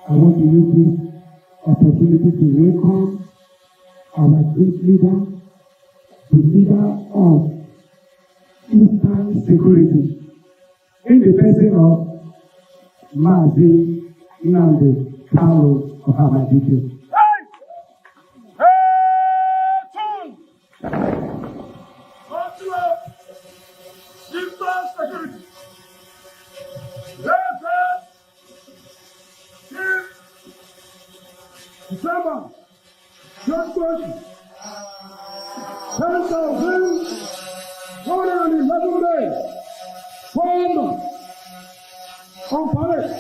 I want to use this opportunity to welcome our great leader, the leader of Eastern Security, in the person of Mazi Nnamdi Kanu of Ahmadiyya. December 2020, 10,111 days, formed on parade.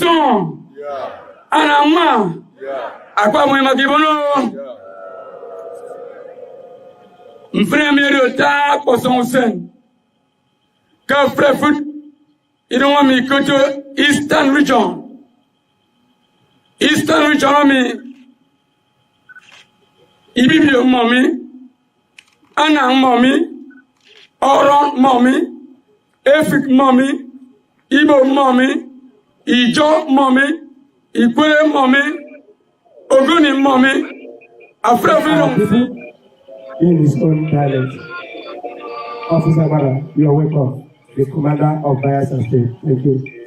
Ison. Anama. Akwa mwema kibono. Mfremiere ta poson sen. Ka frefut. Idon mi koto Eastern Region. Eastern Region mi. Ibibio mommy. Anang mommy. Oron mommy. Efik mommy. Igbo mommy. Ijo mommy. Ikwere mommy. Ogoni mommy. Afrefit in his own dialect. Officer Bada, you are welcome. The commander of Bayelsa State. Thank you.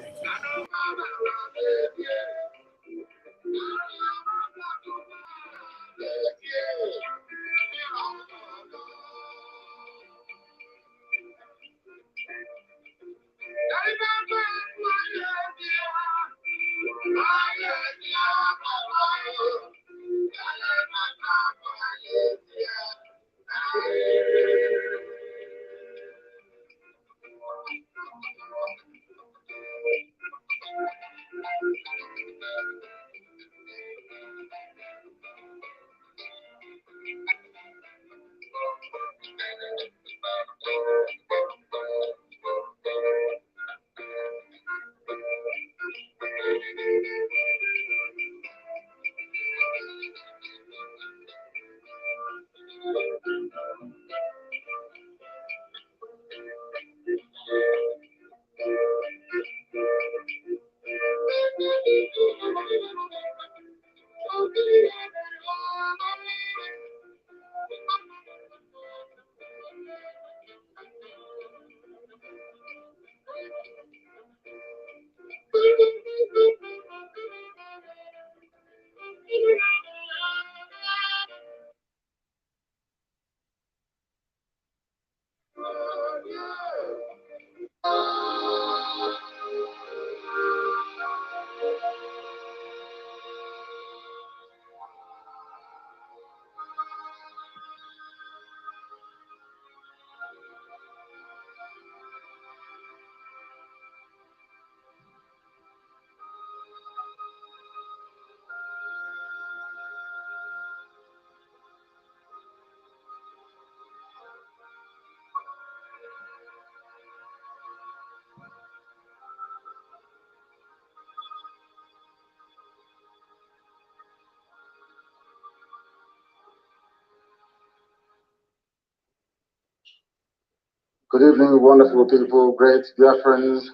Good evening, wonderful people, great dear friends,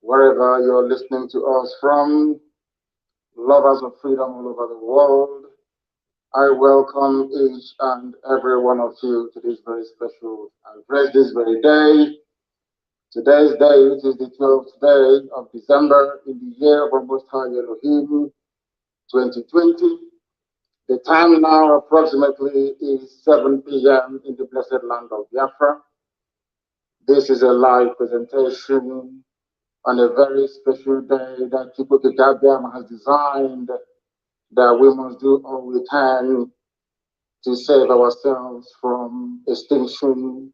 wherever you're listening to us from, lovers of freedom all over the world. I welcome each and every one of you to this very special and this very day. Today's date is the 12th day of December in the year of our Most High Elohim 2020. The time now approximately is 7 p.m. in the blessed land of Biafra. This is a live presentation on a very special day that Chukwuka Gabiam has designed, that we must do all we can to save ourselves from extinction,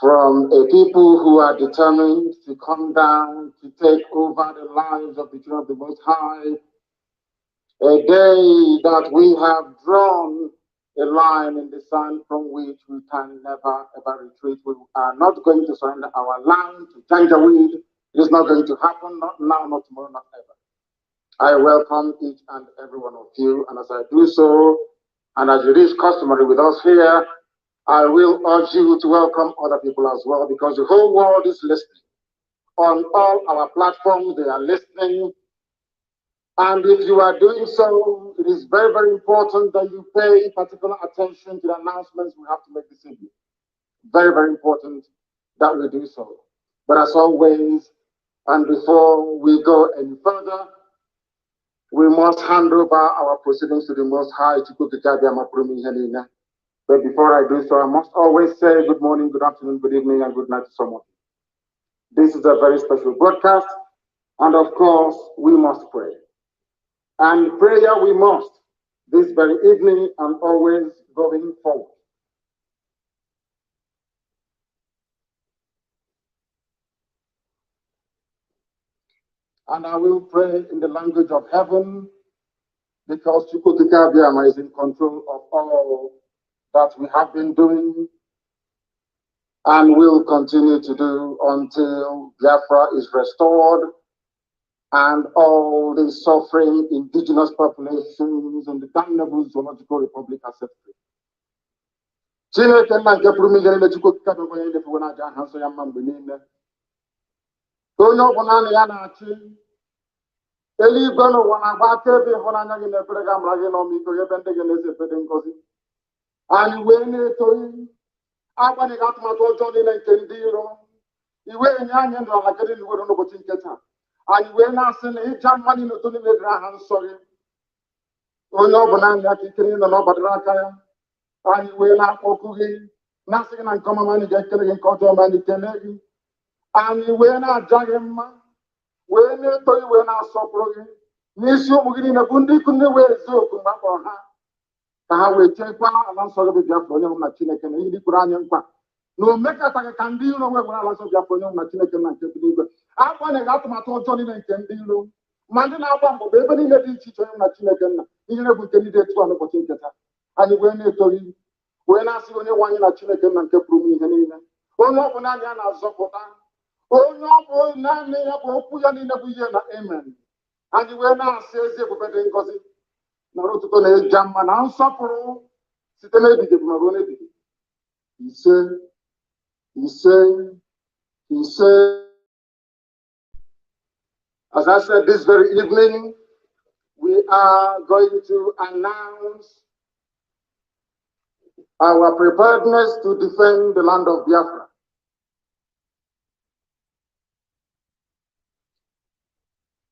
from a people who are determined to come down, to take over the lives of the children of the Most High, a day that we have drawn a line in the sand from which we can never ever retreat. We are not going to surrender our land to Janjaweed. It is not going to happen, not now, not tomorrow, not ever. I welcome each and every one of you, and as I do so, and as it is customary with us here, I will urge you to welcome other people as well, because the whole world is listening. On all our platforms, they are listening. And if you are doing so, it is very, very important that you pay particular attention to the announcements we have to make this evening. Very, very important that we do so. But as always, and before we go any further, we must hand over our proceedings to the Most High. But before I do so, I must always say good morning, good afternoon, good evening, and good night to someone. This is a very special broadcast, and of course, we must pray. And prayer we must, this very evening and always going forward. And I will pray in the language of heaven because Chukwuka is in control of all that we have been doing and will continue to do until Biafra is restored and all the suffering indigenous populations in the damnable zoological republic are set free. Chineke nna nke pụrụ mmiri niile Chukwu okike abịa onye ndefu na-aja aha nsọ ya mma mgbe niile. Onye ọ bụ naanị ya na-achị eluigwe n'ụwa na-agba akaebe ịhụnanya gị na ekpere gị amara gị n'ọmịiko gị ebe ndị gị na-eze efede ngozi. Anyị wee na-etoghị agbanyeghị atụmatụ ọjọọ niile nke ndị iro iwe enye anyị ndụ ala kedị n'uwere n'ụbọchị nke taa. Anyị wee na-asị na ịja mmadụ n'otu niile dịrị aha nsọ gị. Onye ọ bụ naanị ya ka ike niile na ọ gbadoro aka ya. Anyị wee na-akpọku gị na-asị gị na nke ọma anyị ga-ekele gị nke ọjọọ ma anyị kelee gị. Anyị wee na-aja gị mma wee na-eto gị wee na-asọpụrụ gị n'isi ụmụ gị niile bụ ndị ikwu ndị wee ezi okwu mgbe akpọrọ ha ka ha wee chekwaa ala nsọ gị bụ Biafra onye na Chineke na ihe kwuru anyị nkwa na o mekọtaghị ka ndị iro nwee gwara ala nsọ Biafra onye na Chineke na nke dị igwe agbanyeghị atụmatụ ọjọọ niile nke ndị iro ma ndị na-agba mbọ bụ ebe niile dị iche iche onye na Chineke nna ihe bụ nke niile etu a n'ụbọchị nke taa. Anyị wee na-eto gị wee na-asị onye nwe anyị na Chineke nna nke pụrụ ihe niile onye ọ bụ naanị ya na-azọpụta onye ọ bụ naanị ya bụ okwu ya niile bụ ihe na amen. Anyị wee na-asị ezi ebube dị ngọzi na ụtụtụ na-eja mma na nsọpụrụ site n'ebighị ebi ma ruo n'ebighị. Ise ise ise. As I said this very evening, we are going to announce our preparedness to defend the land of Biafra.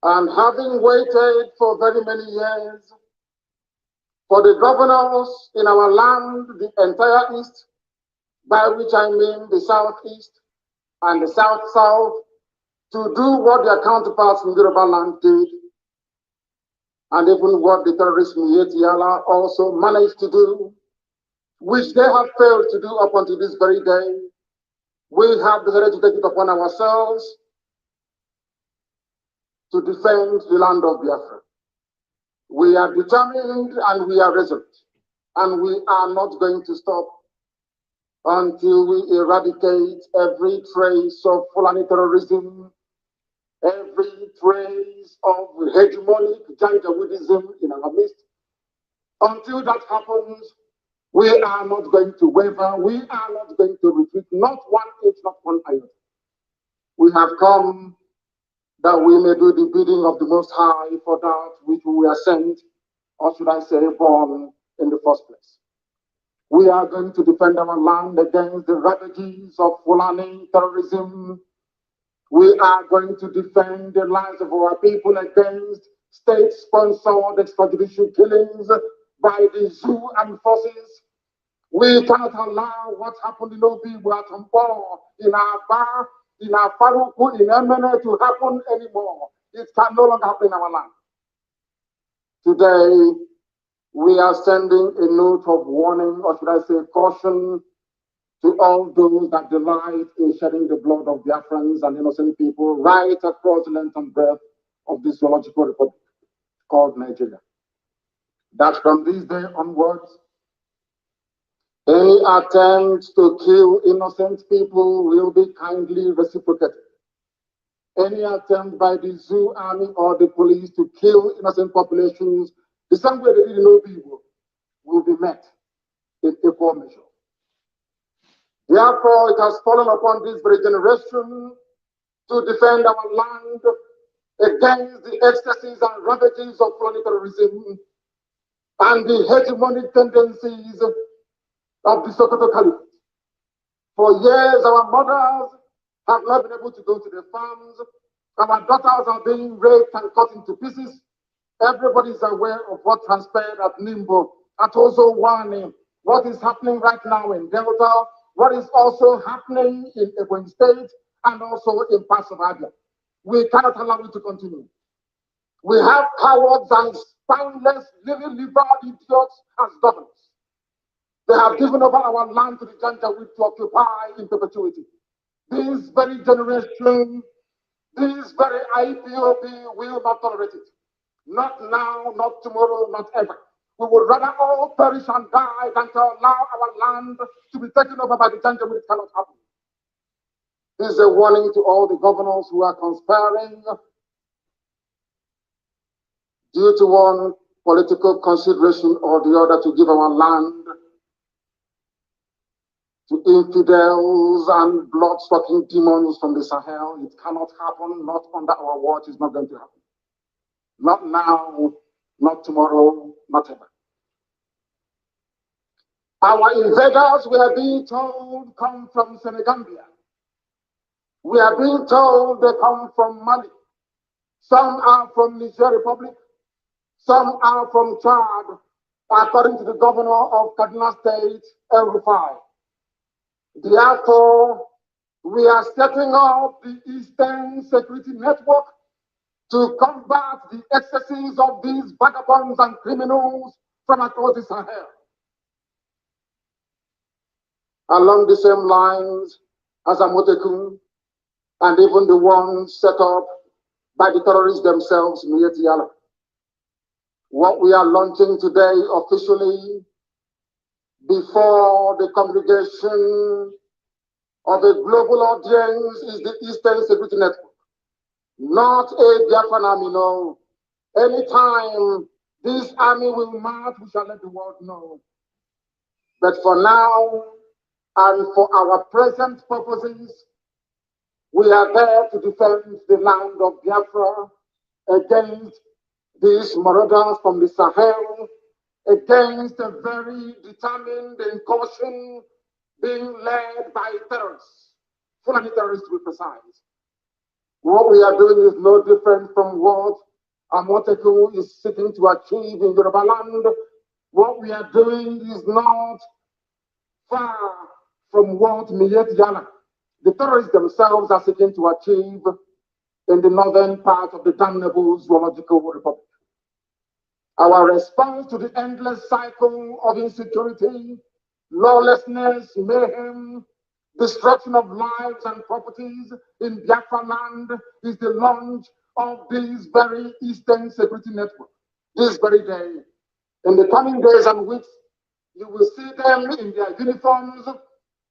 And having waited for very many years for the governors in our land, the entire East, by which I mean the Southeast and the South-South, to do what their counterparts in Yoruba land did, and even what the terrorist Miyetti Allah also managed to do, which they have failed to do up until this very day. We have decided to take it upon ourselves to defend the land of Biafra. We are determined and we are resolute, and we are not going to stop until we eradicate every trace of Fulani terrorism, every trace of hegemonic Janjaweedism in our midst. Until that happens, we are not going to waver, we are not going to retreat, not 1 inch, not 1 iota. We have come that we may do the bidding of the Most High for that which we were sent, or should I say born, in the first place. We are going to defend our land against the ravages of Fulani terrorism. We are going to defend the lives of our people against state-sponsored extrajudicial killings by the zoo and forces. We cannot allow what happened in Obi, in Aba, in Afaruku, in Emene to happen anymore. It can no longer happen in our land. Today, we are sending a note of warning, or should I say caution, to all those that delight in shedding the blood of Biafrans and innocent people right across the length and breadth of this zoological republic called Nigeria. That from this day onwards, any attempt to kill innocent people will be kindly reciprocated. Any attempt by the zoo army or the police to kill innocent populations, the same way they did in Obi, will be met in equal measure. Therefore, it has fallen upon this very generation to defend our land against the excesses and ravages of Fulani terrorism and the hegemonic tendencies of the Sokoto Caliphate. For years, our mothers have not been able to go to their farms. Our daughters are being raped and cut into pieces. Everybody is aware of what transpired at Nimbo, at also warning what is happening right now in Delta, what is also happening in Ebonyi State, and also in parts of Abia. We cannot allow it to continue. We have cowards and spineless, lily-livered idiots as governors. They have given over our land to the Janjaweed to occupy in perpetuity. This very generation This very IPOB will not tolerate it. Not now, not tomorrow, not ever. We would rather all perish and die than to allow our land to be taken over by the Janjaweed. It cannot happen. This is a warning to all the governors who are conspiring due to one political consideration or the other to give our land to infidels and blood-sucking demons from the Sahel. It cannot happen, not under our watch. It's not going to happen. Not now, not tomorrow, not ever. Our invaders, we are being told, come from Senegambia. We are being told they come from Mali. Some are from Niger Republic. Some are from Chad, according to the governor of Kaduna State, El Rufai. Therefore, we are setting up the Eastern Security Network to combat the excesses of these vagabonds and criminals from across the Sahel. Along the same lines as Amotekun, and even the ones set up by the terrorists themselves, Miyetti Allah. What we are launching today officially before the congregation of a global audience is the Eastern Security Network. Not a Biafran army, no. Anytime this army will march, we shall let the world know. But for now, and for our present purposes, we are there to defend the land of Biafra against these marauders from the Sahel, against a very determined incursion being led by terrorists, Fulani terrorists to be precise. What we are doing is no different from what Amotekun is seeking to achieve in Yoruba land. What we are doing is not far from what Miyetti Allah, the terrorists themselves, are seeking to achieve in the northern part of the damnable Zoological Republic. Our response to the endless cycle of insecurity, lawlessness, mayhem, destruction of lives and properties in Biafra land is the launch of this very Eastern Security Network. This very day, in the coming days and weeks, you will see them in their uniforms.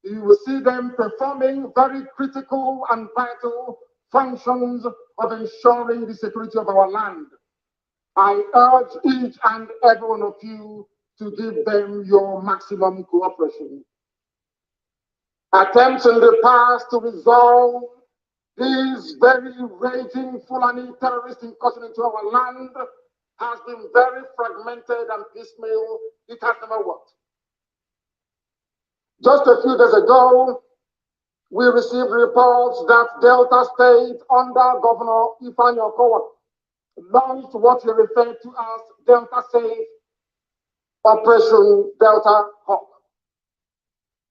You will see them performing very critical and vital functions of ensuring the security of our land. I urge each and every one of you to give them your maximum cooperation. Attempts in the past to resolve these very raging Fulani terrorist incursion into our land has been very fragmented and piecemeal. It has never worked. Just a few days ago, we received reports that Delta State, under Governor Ifeanyi Okowa, launched what he referred to as Delta Safe Operation Delta Hawk,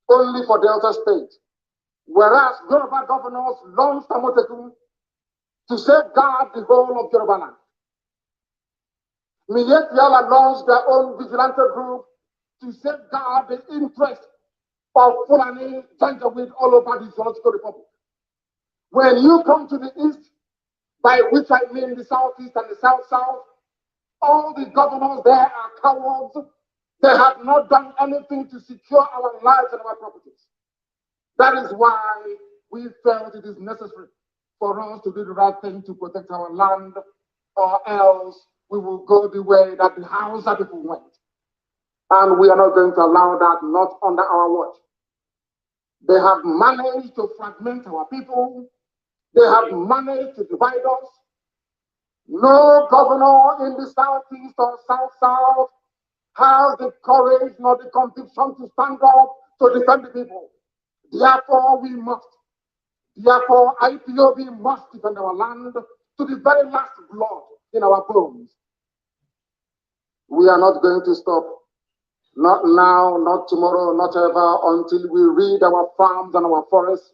only for Delta State. Whereas Yoruba governors launched Amotekun to safeguard the whole of Yoruba land. Miyetti Allah launched their own vigilante group to safeguard the interest of Fulani Janjaweed all over the Zoological Republic. When you come to the east, by which I mean the southeast and the south-south, all the governors there are cowards. They have not done anything to secure our lives and our properties. That is why we felt it is necessary for us to do the right thing to protect our land, or else we will go the way that the Hausa people went. And we are not going to allow that, not under our watch. They have managed to fragment our people. They have managed to divide us. No governor in the southeast or south-south has the courage nor the conviction to stand up to defend the people. Therefore, we must. Therefore, IPOB must defend our land to the very last blood in our bones. We are not going to stop. Not now, not tomorrow, not ever, until we rid our farms and our forests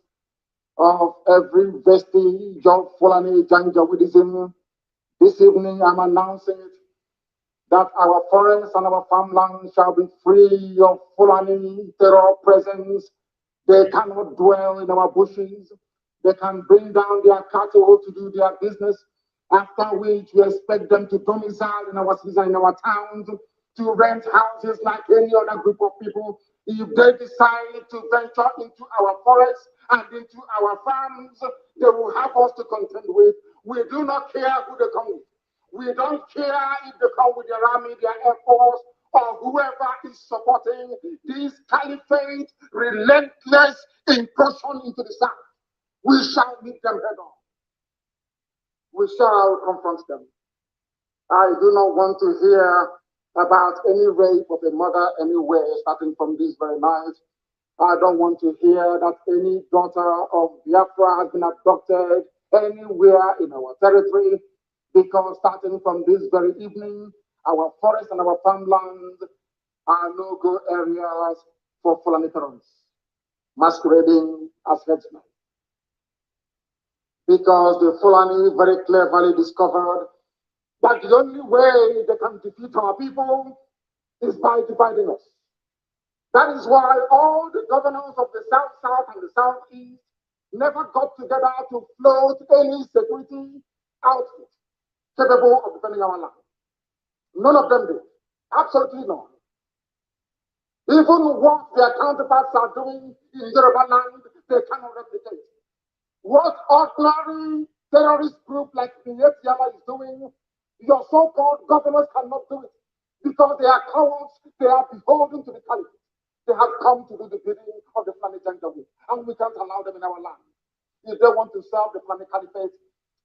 of every vestige of Fulani Janjaweedism. This evening, I'm announcing it, that our forests and our farmlands shall be free of Fulani terror presence. They cannot dwell in our bushes. They can bring down their cattle to do their business, after which we expect them to domicile in our cities and in our towns, to rent houses like any other group of people. If they decide to venture into our forests and into our farms, they will have us to contend with. We do not care who they come with. We don't care if they come with their army, their air force, or whoever is supporting this caliphate relentless incursion into the south. We shall meet them head on. We shall confront them. I do not want to hear about any rape of a mother anywhere starting from this very night. I don't want to hear that any daughter of Biafra has been abducted anywhere in our territory, because starting from this very evening, our forests and our farmlands are no-go areas for Fulani terrorists masquerading as headsmen. Because the Fulani very cleverly discovered that the only way they can defeat our people is by dividing us. That is why all the governors of the South and the Southeast never got together to float any security outfit capable of defending our land. None of them did. Absolutely none. Even what their counterparts are doing in Yoruba land, they cannot replicate. What ordinary terrorist group like Yala is doing, your so-called governors cannot do it, because they are cowards, they are beholden to the caliphate. They have come to do the bidding of the Fulani Janjaweed, and we can't allow them in our land. If they want to serve the Fulani Caliphate,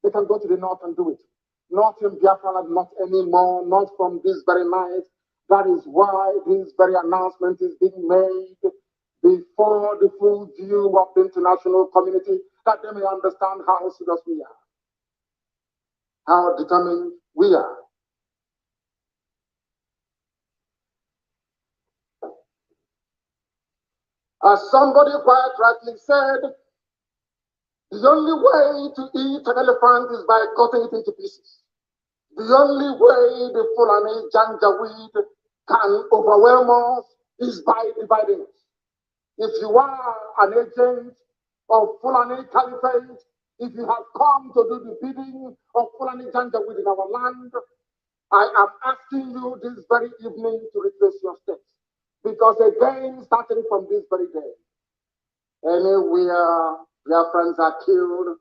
they can go to the north and do it. Not in Biafra, not anymore, not from this very night. That is why this very announcement is being made before the full view of the international community, that they may understand how serious we are, how determined we are. As somebody quite rightly said, the only way to eat an elephant is by cutting it into pieces. The only way the Fulani Janjaweed can overwhelm us is by dividing us. If you are an agent of Fulani Caliphate, if you have come to do the bidding of Fulani Janjaweed in our land, I am asking you this very evening to retrace your steps. Because again, starting from this very day, anywhere their friends are killed,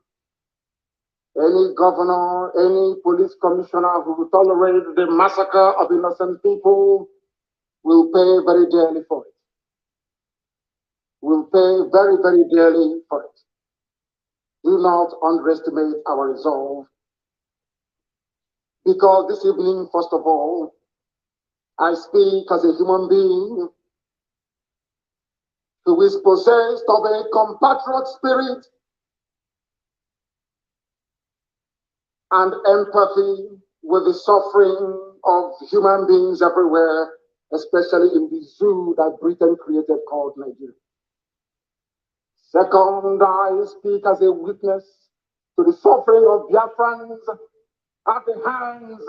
any governor, any police commissioner who will tolerate the massacre of innocent people will pay very dearly for it. Will pay very, very dearly for it. Do not underestimate our resolve. Because this evening, first of all, I speak as a human being who is possessed of a compatriot spirit and empathy with the suffering of human beings everywhere, especially in the zoo that Britain created called Nigeria. Second, I speak as a witness to the suffering of Biafrans at the hands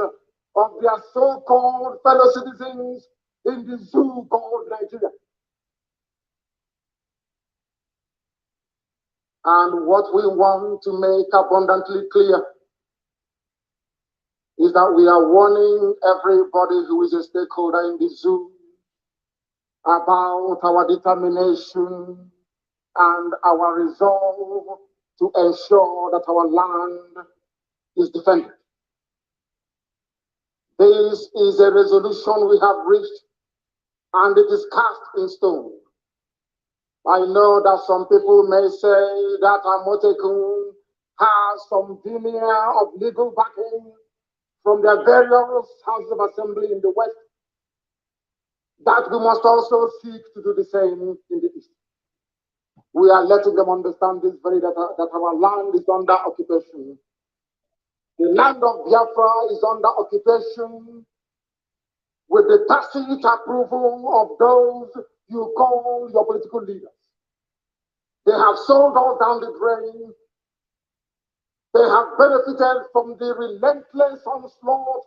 of their so-called fellow citizens in the zoo called Nigeria. And what we want to make abundantly clear is that we are warning everybody who is a stakeholder in the zoo about our determination and our resolve to ensure that our land is defended. This is a resolution we have reached, and it is cast in stone. I know that some people may say that Amotekun has some veneer of legal backing from their various houses of assembly in the West, that we must also seek to do the same in the East. We are letting them understand this very that our land is under occupation. The land of Biafra is under occupation with the tacit approval of those you call your political leaders. They have sold all down the drain. They have benefited from the relentless onslaught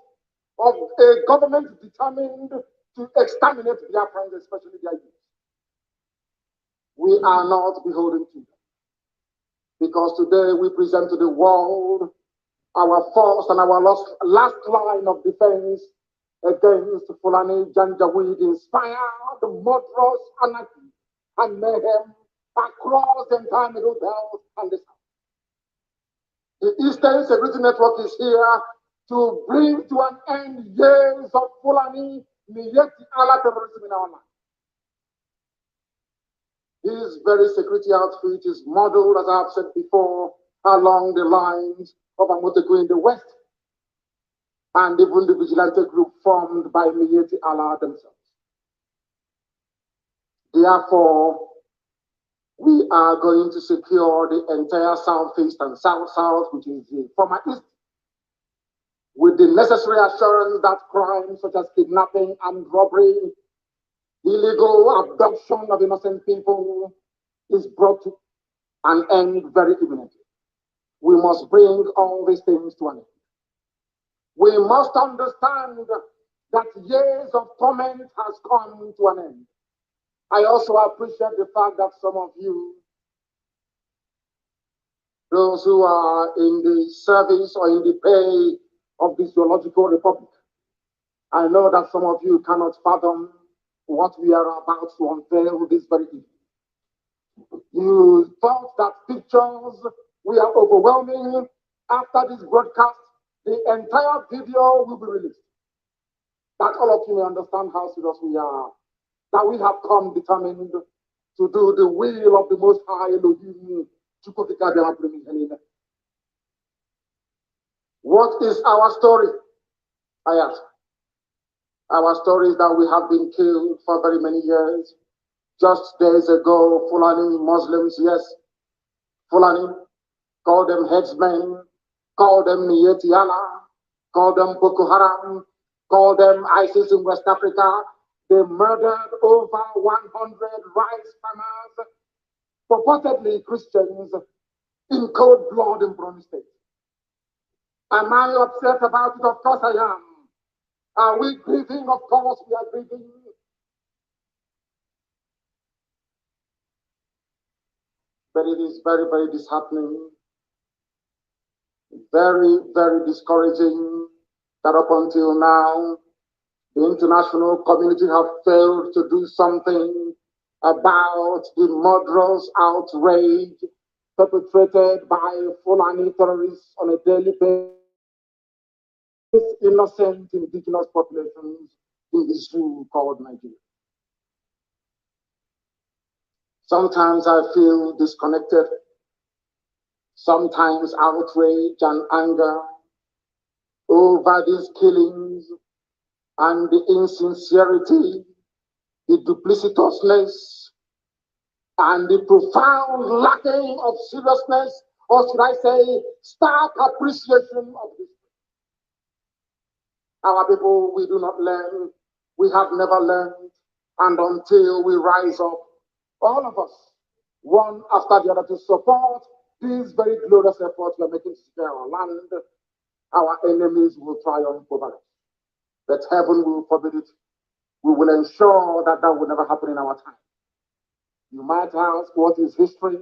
of a government determined to exterminate Biafrans, especially their youth. We are not beholden to them. because today we present to the world our first and our last line of defense against Fulani Janjaweed inspired murderous anarchy and mayhem across the entire Middle Belt and the South. The Eastern Security Network is here to bring to an end years of Fulani Miyetti Allah terrorism in our land. This very security outfit is modeled, as I have said before, along the lines of Amotekun in the West, and even the vigilante group formed by Miyetti Allah themselves. Therefore, we are going to secure the entire Southeast and South-South, which is the former East, with the necessary assurance that crimes such as kidnapping and robbery, illegal abduction of innocent people is brought to an end very imminently. We must bring all these things to an end. We must understand that years of torment has come to an end. I also appreciate the fact that some of you, those who are in the service or in the pay of the Zoological Republic, I know that some of you cannot fathom what we are about to unveil this very evening. You thought that pictures we are overwhelming. After this broadcast, the entire video will be released. That all of you may understand how serious we are, that we have come determined to do the will of the Most High Elohim. What is our story? I ask. Our story is that we have been killed for very many years. Just days ago, Fulani Muslims, yes, Fulani, call them headsmen, call them Miyetti Allah, call them Boko Haram, call them ISIS in West Africa. They murdered over 100 rice farmers, purportedly Christians, in cold blood in Borno State. Am I upset about it? Of course I am. Are we grieving? Of course we are grieving. But it is very, very disheartening, very, very discouraging that up until now, the international community have failed to do something about the murderous outrage perpetrated by Fulani terrorists on a daily basis. Innocent indigenous populations in this zoo called Nigeria. Sometimes I feel disconnected, sometimes outrage and anger over these killings and the insincerity, the duplicitousness, and the profound lacking of seriousness, or should I say, stark appreciation of this. Our people, we do not learn. We have never learned. And until we rise up, all of us, one after the other, to support these very glorious efforts we are making to secure our land, our enemies will triumph over us. But heaven will forbid it. We will ensure that that will never happen in our time. You might ask, what is history?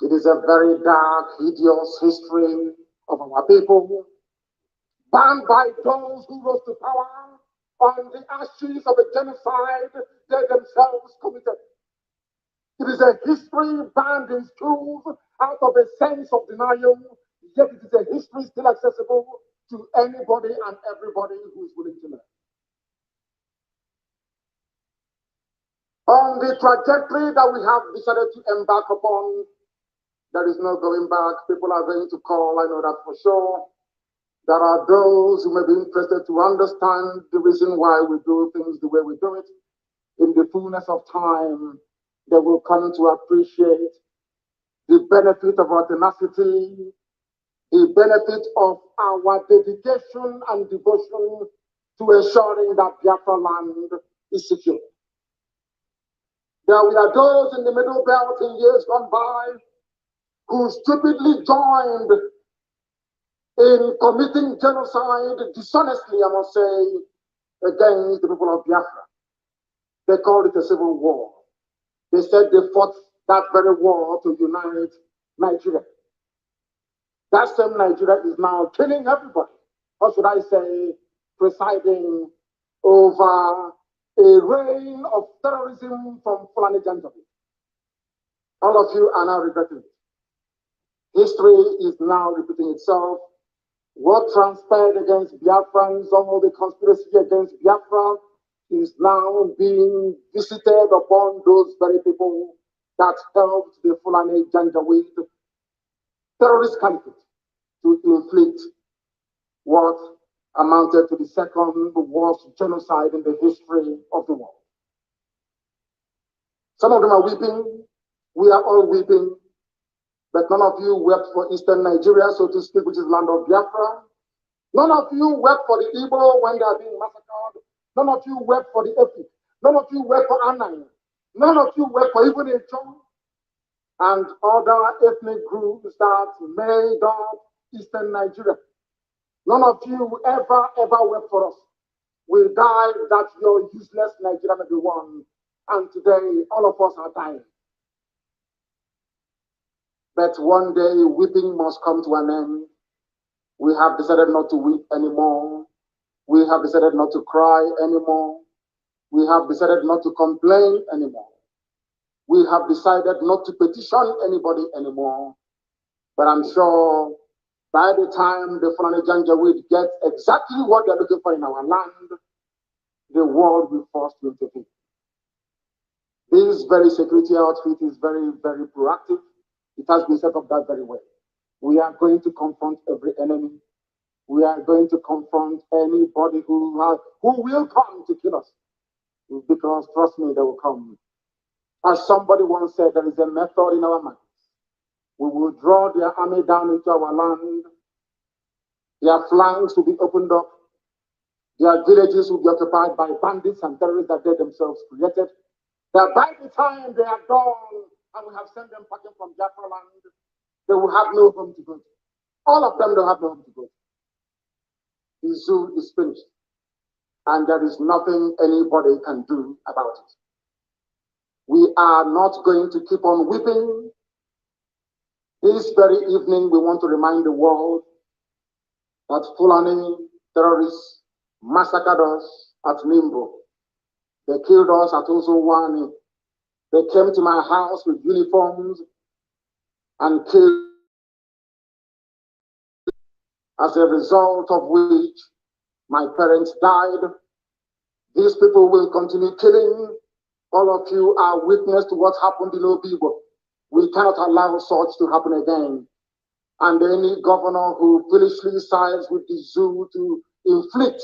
It is a very dark, hideous history of our people, banned by those who rose to power on the ashes of a genocide they themselves committed. It is a history banned in schools out of a sense of denial, yet it is a history still accessible to anybody and everybody who is willing to learn. On the trajectory that we have decided to embark upon, there is no going back. People are going to call, I know that for sure. There are those who may be interested to understand the reason why we do things the way we do it. In the fullness of time, they will come to appreciate the benefit of our tenacity, the benefit of our dedication and devotion to ensuring that Biafra land is secure. There were those in the Middle Belt in years gone by who stupidly joined in committing genocide dishonestly, I must say, against the people of Biafra. They called it a civil war. They said they fought that very war to unite Nigeria. That same Nigeria is now killing everybody. Or should I say, presiding over a reign of terrorism from Fulani Janjaweed. All of you are now regretting it. History is now repeating itself. What transpired against Biafrans, all the conspiracy against Biafra, is now being visited upon those very people that helped the Fulani Janjaweed terrorist caliphate to inflict what amounted to the second worst genocide in the history of the world. Some of them are weeping. We are all weeping. But none of you wept for Eastern Nigeria, so to speak, which is land of Biafra. None of you wept for the Igbo when they are being massacred. None of you wept for the Efik. None of you wept for Anai. None of you wept for even Echon and other ethnic groups that made up Eastern Nigeria. None of you ever wept for us. We died that your useless Nigeria may be won. And today, all of us are dying. But one day, weeping must come to an end. We have decided not to weep anymore. We have decided not to cry anymore. We have decided not to complain anymore. We have decided not to petition anybody anymore. But I'm sure by the time the Fulani Janjaweed get exactly what they're looking for in our land, the world will force to intervene. This very security outfit is very, very proactive. It has been set up that very way. We are going to confront every enemy. We are going to confront anybody who will come to kill us. Because trust me, they will come. As somebody once said, there is a method in our minds. We will draw their army down into our land. Their flanks will be opened up. Their villages will be occupied by bandits and terrorists that they themselves created. That by the time they are done and we have sent them packing from Biafra land, they will have no home to go to. All of them don't have no home to go to. The zoo is finished. And there is nothing anybody can do about it. We are not going to keep on weeping. This very evening, we want to remind the world that Fulani terrorists massacred us at Nimbo. They killed us at Ozowani. They came to my house with uniforms and killed. As a result of which, my parents died. These people will continue killing. All of you are witness to what happened in Obibo. We cannot allow such to happen again. And any governor who foolishly sides with the zoo to inflict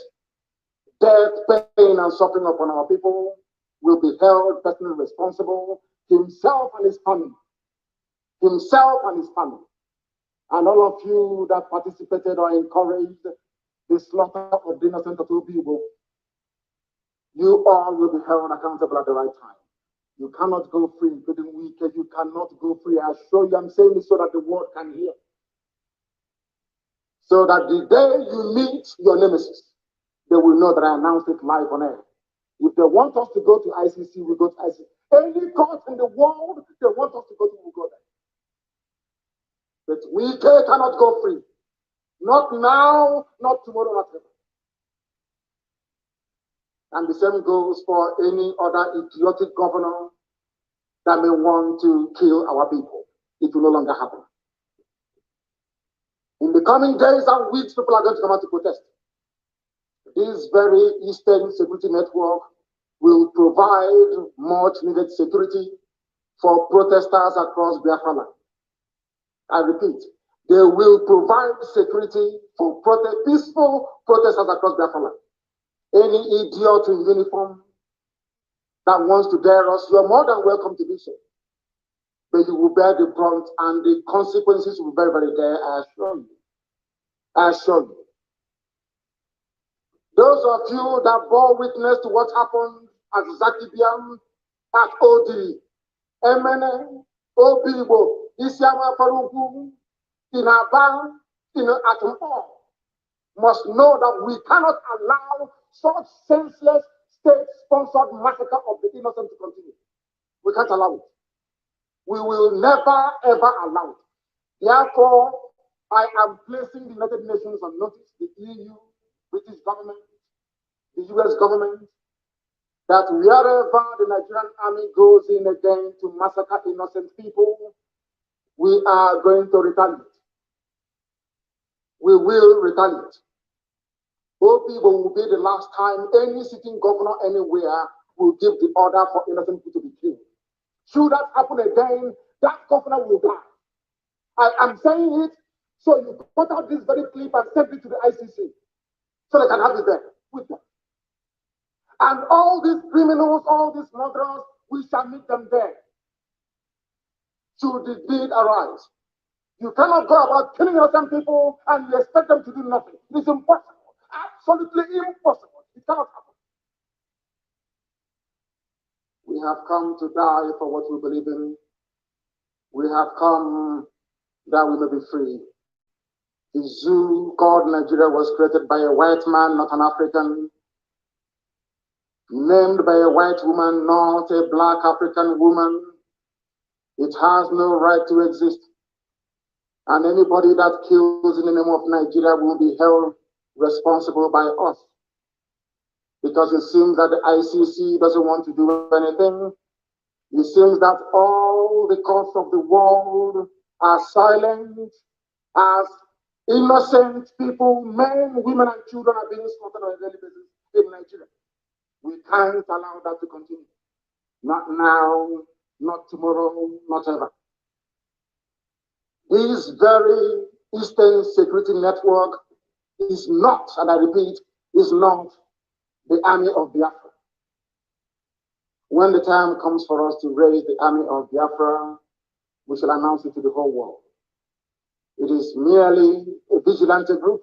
death, pain, and suffering upon our people will be held personally responsible, himself and his family. Himself and his family. And all of you that participated or encouraged the slaughter of the innocent of Obibo, you all will be held accountable at the right time. You cannot go free, including wicked. You cannot go free. I assure you, I'm saying this so that the world can hear. So that the day you meet your nemesis, they will know that I announced it live on air. If they want us to go to ICC, we go to ICC. Any court in the world they want us to go to, we go there. But we cannot go free. Not now, not tomorrow, not ever. And the same goes for any other idiotic governor that may want to kill our people. It will no longer happen. In the coming days and weeks, people are going to come out to protest. This very Eastern Security Network will provide much needed security for protesters across Biafra land. I repeat, they will provide security for peaceful protesters across Biafra land. Any idiot in uniform that wants to dare us, you're more than welcome to do so. But you will bear the brunt and the consequences will be very, very there, I assure you. I assure you. Those of you that bore witness to what happened at Zakibiam, at Odi, Emene, Obibo, Isiama Farugu, in Aba, in Atumpo, must know that we cannot allow such senseless state-sponsored massacre of the innocent to continue. We can't allow it. We will never, ever allow it. Therefore, I am placing the United Nations on notice, the EU, British government, the US government, that wherever the Nigerian army goes in again to massacre innocent people, we are going to retaliate. We will retaliate. OPIBO will be the last time any sitting governor anywhere will give the order for innocent people to be killed. Should that happen again, that governor will die. I am saying it, so you cut out this very clip and send it to the ICC, so they can have it there with them. And all these criminals, all these murderers, we shall meet them there. Should the deed arise. You cannot go about killing innocent people and you expect them to do nothing. It is impossible. Absolutely impossible. It cannot happen. We have come to die for what we believe in. We have come that we may be free. The zoo called Nigeria was created by a white man, not an African. Named by a white woman, not a black African woman. It has no right to exist. And anybody that kills in the name of Nigeria will be held responsible by us. Because it seems that the ICC doesn't want to do anything. It seems that all the courts of the world are silent as innocent people, men, women, and children are being slaughtered on a daily basis in Nigeria. We can't allow that to continue. Not now, not tomorrow, not ever. This very Eastern Security Network is not, and I repeat, is not the army of Biafra. When the time comes for us to raise the army of Biafra, we shall announce it to the whole world. It is merely a vigilante group,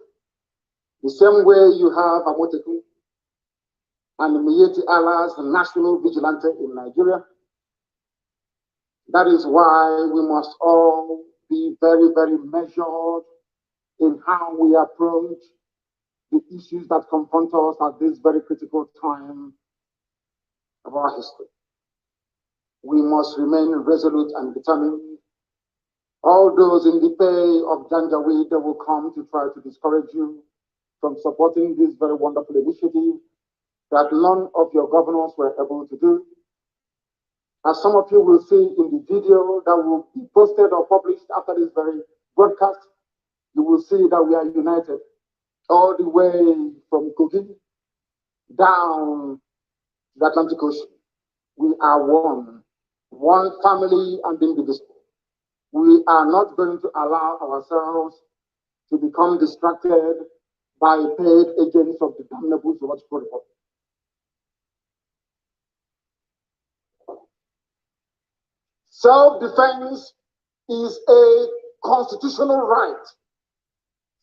the same way you have Amoteku and the Miyetti Allah's national vigilante in Nigeria. That is why we must all be very, very measured in how we approach the issues that confront us at this very critical time of our history. We must remain resolute and determined. All those in the pay of Janjaweed will come to try to discourage you from supporting this very wonderful initiative that none of your governors were able to do. As some of you will see in the video that will be posted or published after this very broadcast, you will see that we are united all the way from Kogi down to the Atlantic Ocean. We are one family and indivisible. We are not going to allow ourselves to become distracted by paid agents of the damnable Zoological Republic. Self-defense is a constitutional right.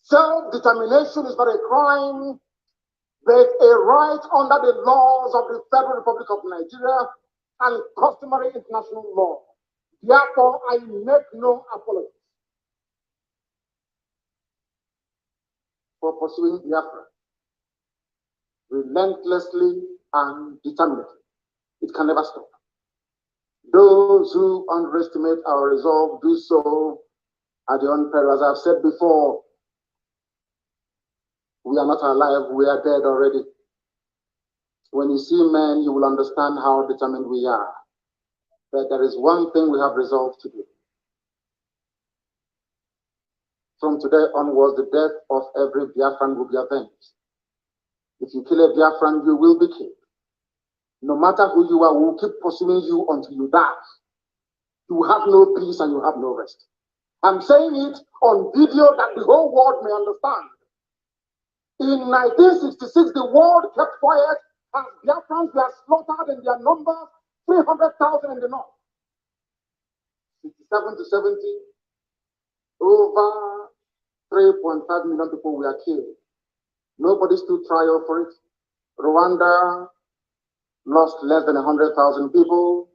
Self-determination is not a crime, but a right under the laws of the Federal Republic of Nigeria and customary international law. Therefore, I make no apologies for pursuing Biafra relentlessly and determinedly. It can never stop. Those who underestimate our resolve do so at their own peril. As I've said before, we are not alive, we are dead already. When you see men, you will understand how determined we are. But there is one thing we have resolved to do. From today onwards, the death of every Biafran will be avenged. If you kill a Biafran, you will be killed. No matter who you are, we will keep pursuing you until you die. You have no peace and you have no rest. I'm saying it on video that the whole world may understand. In 1966, the world kept quiet as Biafrans were slaughtered in their numbers, 300,000 in the north. 67 to 70, over 3.5 million people were killed. Nobody stood trial for it. Rwanda lost less than 100,000 people.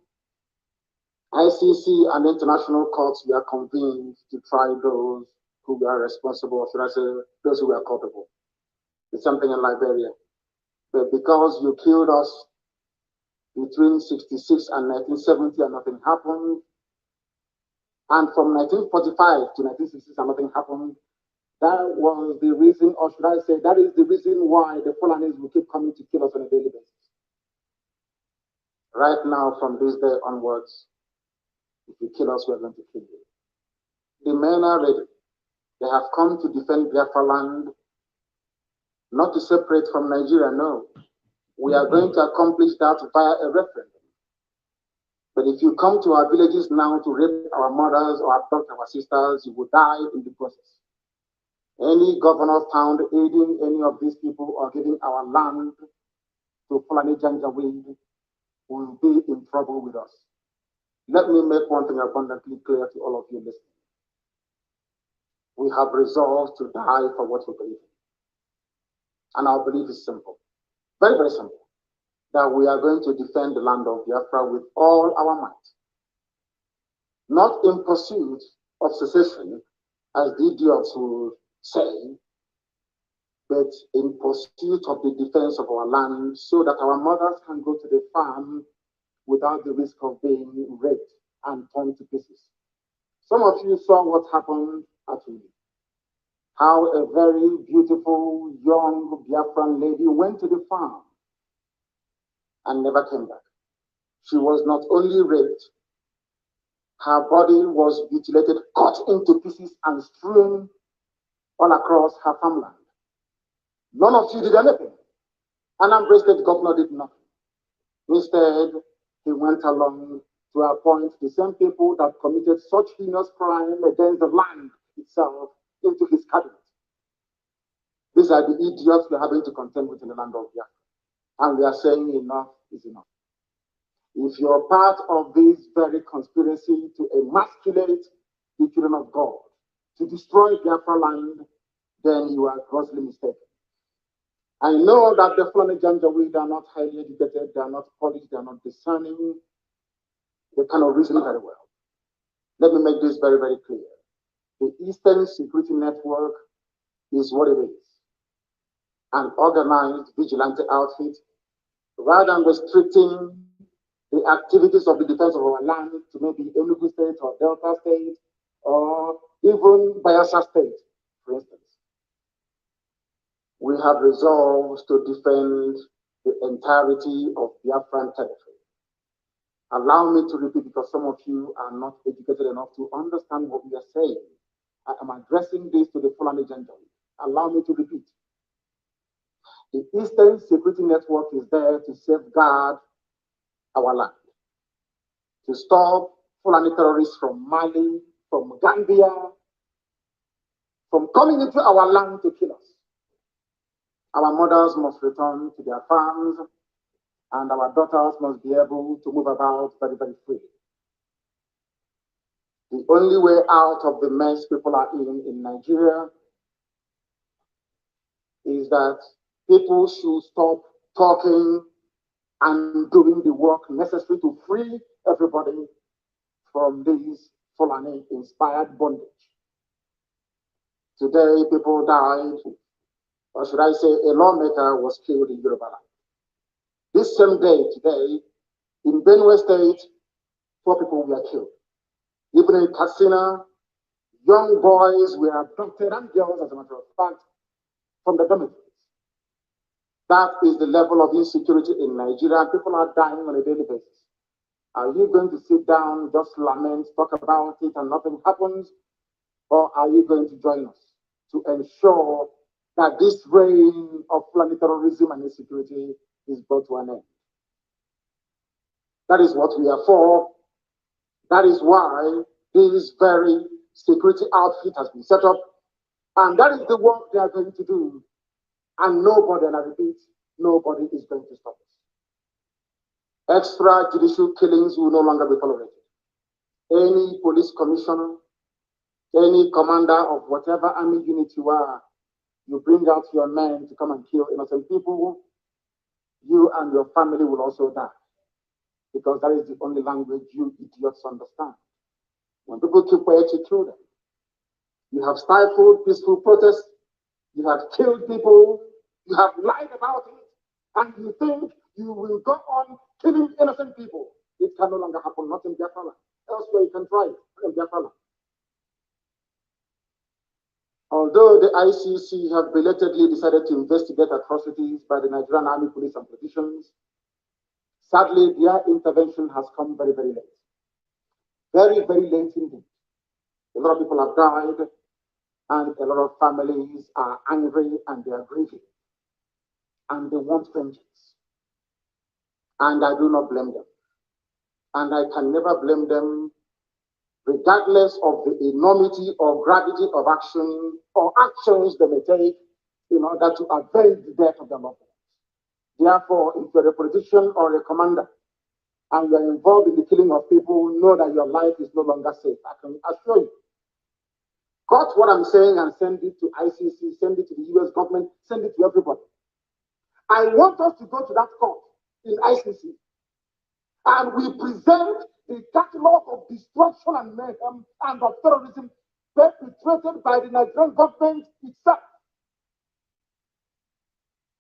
ICC and international courts were convened to try those who were responsible, or should I say, those who were culpable. It's something in Liberia. But because you killed us between 66 and 1970 and nothing happened, And from 1945 to 1966, nothing happened. That was the reason, or should I say, that is the reason why the Fulanis will keep coming to kill us on a daily basis. Right now, from this day onwards, if you kill us, we're going to kill you. The men are ready. They have come to defend Biafra land, not to separate from Nigeria, no. We are going to accomplish that via a referendum. But if you come to our villages now to rape our mothers or abduct our sisters, you will die in the process. Any governor found aiding any of these people or giving our land to Fulani Janjaweed will be in trouble with us. Let me make one thing abundantly clear to all of you listening. We have resolved to die for what we believe in. And our belief is simple, very, very simple, that we are going to defend the land of Biafra with all our might. Not in pursuit of secession, as the idiots would say, but in pursuit of the defense of our land so that our mothers can go to the farm without the risk of being raped and torn to pieces. Some of you saw what happened at Uli. How a very beautiful young Biafran lady went to the farm and never came back. She was not only raped, her body was mutilated, cut into pieces and strewn all across her farmland. None of you did anything. Anambra State governor did nothing. Instead, he went along to appoint the same people that committed such heinous crime against the land itself into his cabinet. These are the idiots we're having to contend with in the land of Biafra. And we are saying enough is enough. If you're part of this very conspiracy to emasculate the children of God, to destroy Biafra land, then you are grossly mistaken. I know that the Fulani Janjaweed are not highly educated, they are not polished, they are not discerning, they cannot reason very well. Let me make this very, very clear. The Eastern Security Network is what it is. An organized vigilante outfit, rather than restricting the activities of the defense of our land to maybe Enugu State or Delta State or even Bayelsa State, for instance. We have resolved to defend the entirety of Biafran territory. Allow me to repeat, because some of you are not educated enough to understand what we are saying. I am addressing this to the Fulani Janjaweed. Allow me to repeat. The Eastern Security Network is there to safeguard our land, to stop Fulani terrorists from Mali, from Gambia, from coming into our land to kill us. Our mothers must return to their farms, and our daughters must be able to move about very, very freely. The only way out of the mess people are in Nigeria is that people should stop talking and doing the work necessary to free everybody from this Fulani-inspired bondage. Today, people died, or should I say, a lawmaker was killed in Yoruba land. This same day, today, in Benue State, 4 people were killed. Even in Katsina, young boys were abducted, and girls, as a matter of fact, from the dormitories. That is the level of insecurity in Nigeria. People are dying on a daily basis. Are you going to sit down, just lament, talk about it, and nothing happens? Or are you going to join us to ensure that this reign of Fulani terrorism and insecurity is brought to an end? That is what we are for. That is why this very security outfit has been set up. And that is the work they are going to do. And nobody, and I repeat, nobody is going to stop us. Extrajudicial killings will no longer be tolerated. Any police commissioner, any commander of whatever army unit you are, you bring out your men to come and kill innocent people, you and your family will also die. Because that is the only language you idiots understand. When people keep quiet, you kill them. You have stifled peaceful protests, you have killed people, you have lied about it, and you think you will go on killing innocent people. It can no longer happen, not in Biafra land. Elsewhere you can try it, in Biafra land. Although the ICC have belatedly decided to investigate atrocities by the Nigerian Army, Police, and politicians, sadly, their intervention has come very, very late. Very, very late indeed. A lot of people have died, and a lot of families are angry and they are grieving. And they want vengeance. And I do not blame them. And I can never blame them, regardless of the enormity or gravity of action or actions they may take in order to avenge the death of their loved ones. Therefore, if you're a politician or a commander and you're involved in the killing of people, know that your life is no longer safe. I can assure you. Got what I'm saying and send it to ICC, send it to the US government, send it to everybody. I want us to go to that court in ICC and we present the catalog of destruction and mayhem and of terrorism perpetrated by the Nigerian government itself.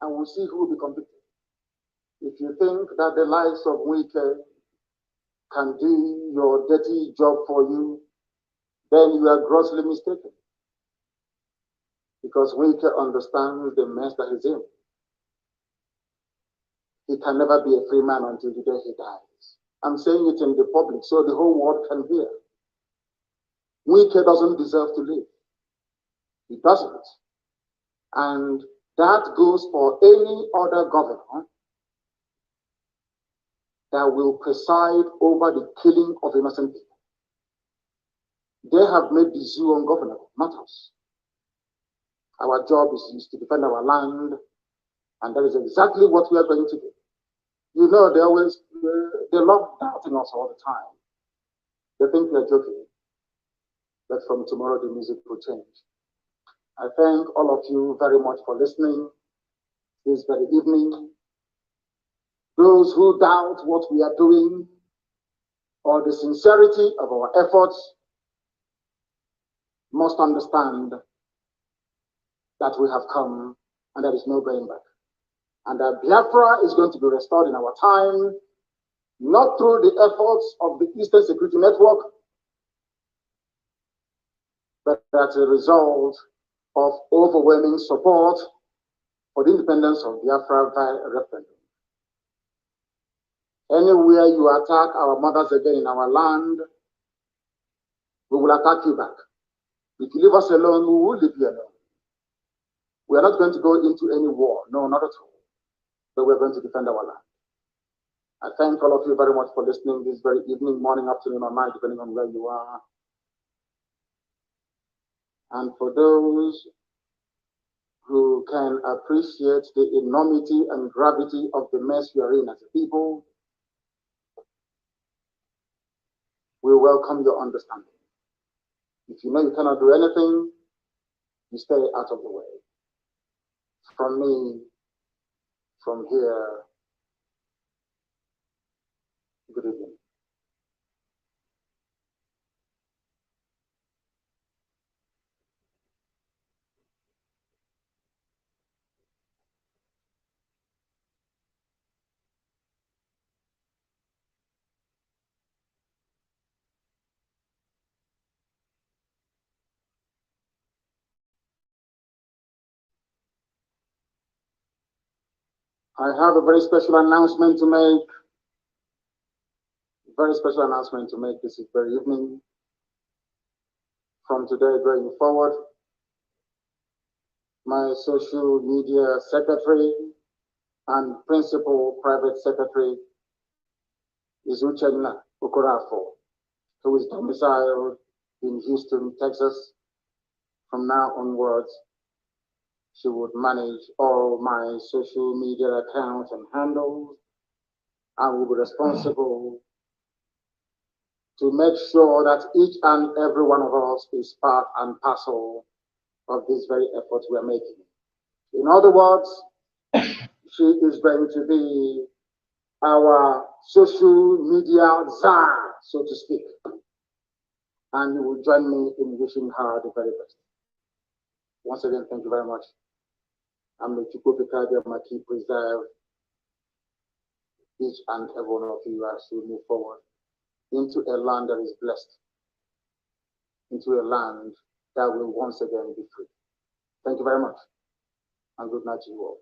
And we'll see who will be convicted. If you think that the likes of Wike can do your dirty job for you, then you are grossly mistaken. Because Wike understands the mess that he's in. He can never be a free man until the day he dies. I'm saying it in the public so the whole world can hear. Wike doesn't deserve to live. He doesn't. And that goes for any other governor that will preside over the killing of innocent people. They have made the zoo ungovernable, not us. Our job is to defend our land, and that is exactly what we are going to do. You know, they love doubting us all the time. They think we are joking, but from tomorrow the music will change. I thank all of you very much for listening this very evening. Those who doubt what we are doing or the sincerity of our efforts must understand that we have come and there is no going back. And that Biafra is going to be restored in our time, not through the efforts of the Eastern Security Network, but as a result of overwhelming support for the independence of Biafra via a referendum. Anywhere you attack our mothers again in our land, we will attack you back. If you leave us alone, we will leave you alone. We are not going to go into any war, no, not at all. But we're going to defend our land. I thank all of you very much for listening this very evening, morning, afternoon, or night, depending on where you are. And for those who can appreciate the enormity and gravity of the mess we are in as a people, we welcome your understanding. If you know you cannot do anything, you stay out of the way. From me, from here, good evening. I have a very special announcement to make. Very special announcement to make this very evening. From today going forward, my social media secretary and principal private secretary is Uchenna Okorafo, who is domiciled in Houston, Texas. From now onwards, she would manage all my social media accounts and handles, and will be responsible to make sure that each and every one of us is part and parcel of this very effort we are making. In other words, she is going to be our social media czar, so to speak. And you will join me in wishing her the very best. Once again, thank you very much. And may Chukwuka Maki preserve each and every one of you as we move forward into a land that is blessed, into a land that will once again be free. Thank you very much, and good night to you all.